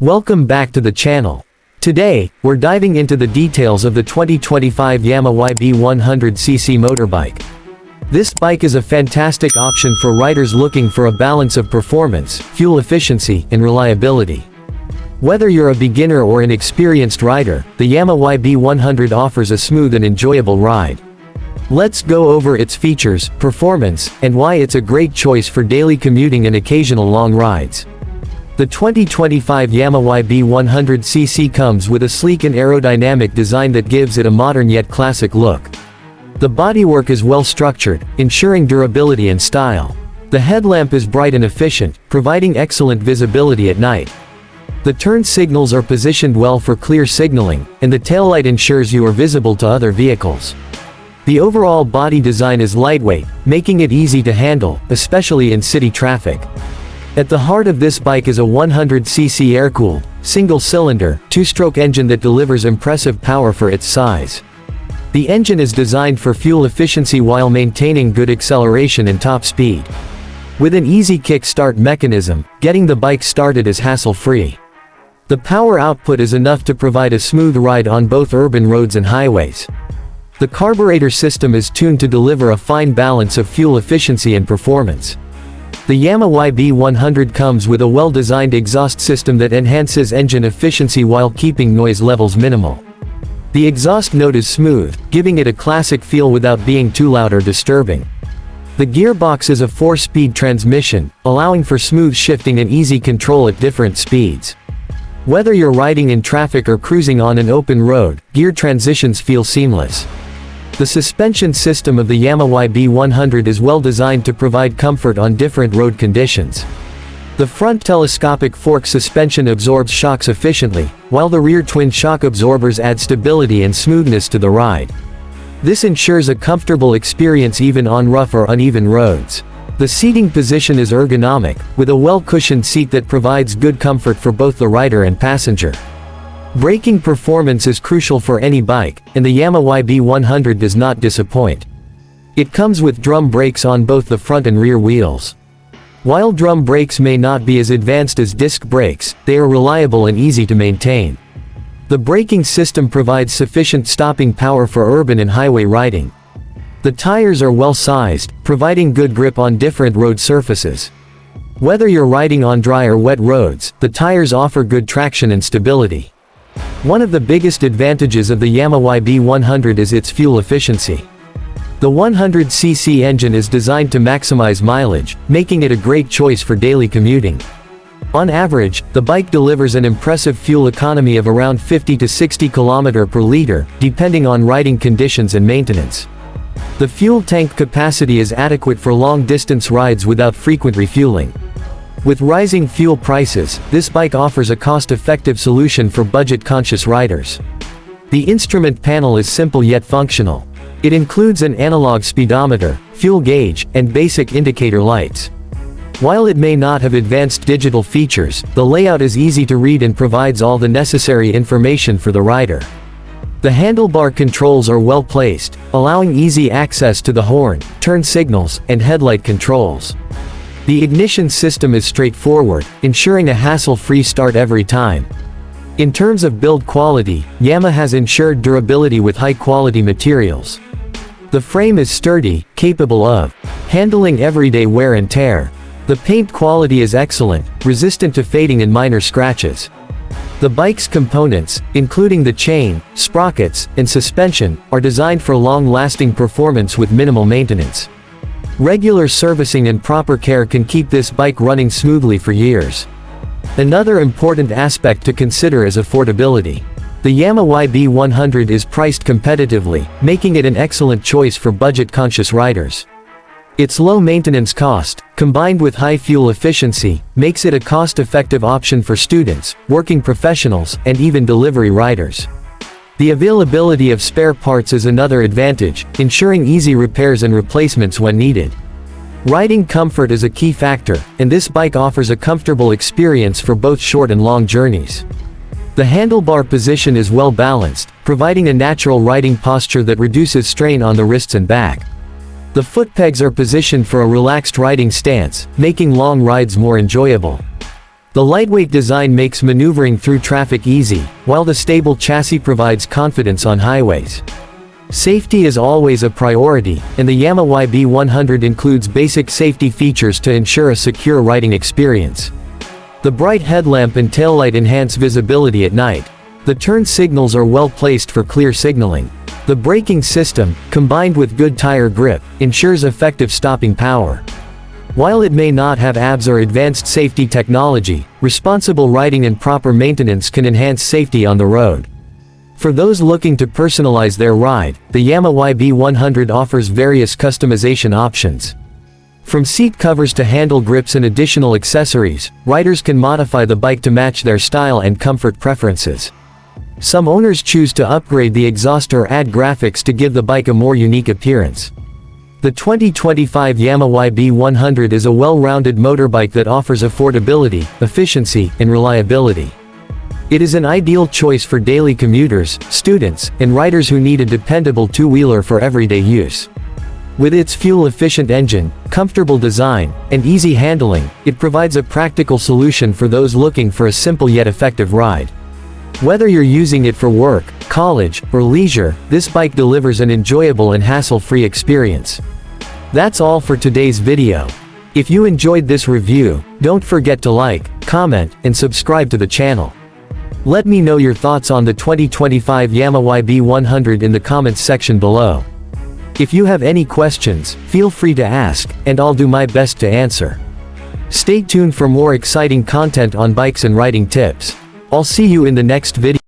Welcome back to the channel. Today, we're diving into the details of the 2025 Yamaha YB 100cc motorbike. This bike is a fantastic option for riders looking for a balance of performance, fuel efficiency, and reliability. Whether you're a beginner or an experienced rider, the Yamaha YB 100 offers a smooth and enjoyable ride. Let's go over its features, performance, and why it's a great choice for daily commuting and occasional long rides. The 2025 Yamaha YB 100cc comes with a sleek and aerodynamic design that gives it a modern yet classic look. The bodywork is well structured, ensuring durability and style. The headlamp is bright and efficient, providing excellent visibility at night. The turn signals are positioned well for clear signaling, and the taillight ensures you are visible to other vehicles. The overall body design is lightweight, making it easy to handle, especially in city traffic. At the heart of this bike is a 100cc air-cooled, single-cylinder, two-stroke engine that delivers impressive power for its size. The engine is designed for fuel efficiency while maintaining good acceleration and top speed. With an easy kick-start mechanism, getting the bike started is hassle-free. The power output is enough to provide a smooth ride on both urban roads and highways. The carburetor system is tuned to deliver a fine balance of fuel efficiency and performance. The Yamaha YB 100 comes with a well-designed exhaust system that enhances engine efficiency while keeping noise levels minimal. The exhaust note is smooth, giving it a classic feel without being too loud or disturbing. The gearbox is a 4-speed transmission, allowing for smooth shifting and easy control at different speeds. Whether you're riding in traffic or cruising on an open road, gear transitions feel seamless. The suspension system of the Yamaha YB 100 is well designed to provide comfort on different road conditions. The front telescopic fork suspension absorbs shocks efficiently, while the rear twin shock absorbers add stability and smoothness to the ride. This ensures a comfortable experience even on rough or uneven roads. The seating position is ergonomic, with a well-cushioned seat that provides good comfort for both the rider and passenger. Braking performance is crucial for any bike, and the Yamaha YB 100 does not disappoint. It comes with drum brakes on both the front and rear wheels. While drum brakes may not be as advanced as disc brakes, they are reliable and easy to maintain. The braking system provides sufficient stopping power for urban and highway riding. The tires are well-sized, providing good grip on different road surfaces. Whether you're riding on dry or wet roads, the tires offer good traction and stability. One of the biggest advantages of the Yamaha YB 100 is its fuel efficiency. The 100cc engine is designed to maximize mileage, making it a great choice for daily commuting. On average, the bike delivers an impressive fuel economy of around 50 to 60 km per liter, depending on riding conditions and maintenance. The fuel tank capacity is adequate for long-distance rides without frequent refueling. With rising fuel prices, this bike offers a cost-effective solution for budget-conscious riders. The instrument panel is simple yet functional. It includes an analog speedometer, fuel gauge, and basic indicator lights. While it may not have advanced digital features, the layout is easy to read and provides all the necessary information for the rider. The handlebar controls are well placed, allowing easy access to the horn, turn signals, and headlight controls. The ignition system is straightforward, ensuring a hassle-free start every time. In terms of build quality, Yamaha has ensured durability with high-quality materials. The frame is sturdy, capable of handling everyday wear and tear. The paint quality is excellent, resistant to fading and minor scratches. The bike's components, including the chain, sprockets, and suspension, are designed for long-lasting performance with minimal maintenance. Regular servicing and proper care can keep this bike running smoothly for years. Another important aspect to consider is affordability. The Yamaha YB 100 is priced competitively, making it an excellent choice for budget-conscious riders. Its low maintenance cost, combined with high fuel efficiency, makes it a cost-effective option for students, working professionals, and even delivery riders. The availability of spare parts is another advantage, ensuring easy repairs and replacements when needed. Riding comfort is a key factor, and this bike offers a comfortable experience for both short and long journeys. The handlebar position is well balanced, providing a natural riding posture that reduces strain on the wrists and back. The foot pegs are positioned for a relaxed riding stance, making long rides more enjoyable. The lightweight design makes maneuvering through traffic easy, while the stable chassis provides confidence on highways. Safety is always a priority, and the Yamaha YB 100 includes basic safety features to ensure a secure riding experience. The bright headlamp and taillight enhance visibility at night. The turn signals are well placed for clear signaling. The braking system, combined with good tire grip, ensures effective stopping power. While it may not have ABS or advanced safety technology, responsible riding and proper maintenance can enhance safety on the road. For those looking to personalize their ride, the Yamaha YB 100 offers various customization options. From seat covers to handle grips and additional accessories, riders can modify the bike to match their style and comfort preferences. Some owners choose to upgrade the exhaust or add graphics to give the bike a more unique appearance. The 2025 Yamaha YB 100 is a well-rounded motorbike that offers affordability, efficiency, and reliability. It is an ideal choice for daily commuters, students, and riders who need a dependable two-wheeler for everyday use. With its fuel-efficient engine, comfortable design, and easy handling, it provides a practical solution for those looking for a simple yet effective ride. Whether you're using it for work, college, or leisure, this bike delivers an enjoyable and hassle-free experience. That's all for today's video. If you enjoyed this review, don't forget to like, comment, and subscribe to the channel. Let me know your thoughts on the 2025 Yamaha YB 100 in the comments section below. If you have any questions, feel free to ask, and I'll do my best to answer. Stay tuned for more exciting content on bikes and riding tips. I'll see you in the next video.